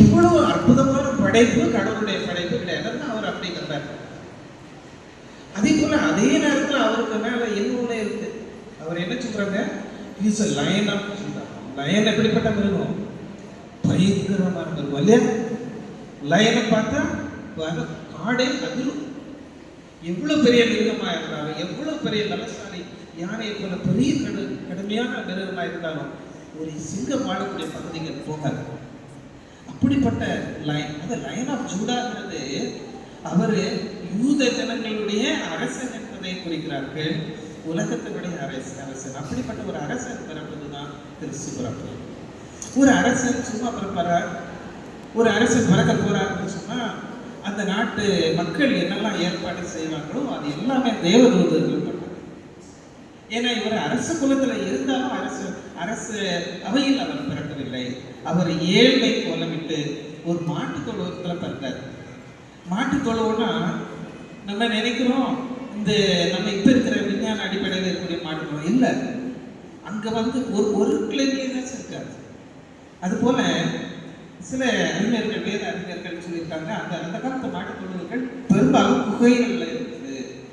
இவ்வளவு அற்புதமான படைப்பு கடவுளுடைய படைப்பு கிடையாது, அவர் அப்படி கண்டார். அதே போல அதே நேரத்தில் அவருக்கு மேல என்ன இருக்கு, அவர் என்ன சொல்றாங்க, is a lion of Judah. Lion எப்படிப்பட்ட மிருகம், பயங்கரமான மிருகம் இல்லையா? லயனை பார்த்தா காடே அதிரும். எவ்வளவு பெரிய மிருகமா இருந்தாலும், எவ்வளவு பெரிய பலசாலி யானை போல பெரிய கடுமையான மிருகமா இருந்தாலும் ஒரு சிங்கம் வாழக்கூடிய பகுதிகள் போகாது. அப்படிப்பட்ட லயன், அந்த லயன் ஆஃப் ஜூடாங்கிறது அவரு யூத ஜனங்களுடைய அரசன் என்பதை குறிக்கிறார்கள், உலகத்தினுடைய அரசன். அப்படிப்பட்ட ஒரு அரசன் பிறப்பதுதான் கிறிஸ்து பிறப்பு. ஒரு அரசன் சும்மா பிறப்பார், ஒரு அரசன் பிறக்க போறாருன்னு சொன்னா அந்த நாட்டு மக்கள் என்னெல்லாம் ஏற்பாடு செய்வாங்களோ அது எல்லாமே தேவதூதர்கள் பண்ணாங்க. ஏன்னா இவர் அரச குலத்துல இருந்தாலும் அரசு அவையில் அவர் பிறக்கவில்லை. அவர் ஏழ்மை கோலமிட்டு ஒரு மாட்டு தொழுவத்துல பிறந்தார். மாட்டு தொழுவம்னா நம்ம நினைக்கிறோம் இந்த நம்ம இப்ப இருக்கிற விஞ்ஞான அடிப்படையில் இருக்கக்கூடிய மாட்டு தொழுவம் இல்லை. அங்க ஒரு கிளீன்லினஸ் இருக்காது. அது போல சில அறிஞர்கள், வேத அறிஞர்கள் சொல்லியிருக்காங்க, அந்த காலத்து மாட்டு தொழுவங்கள் பெரும்பாலும் குகைகளில்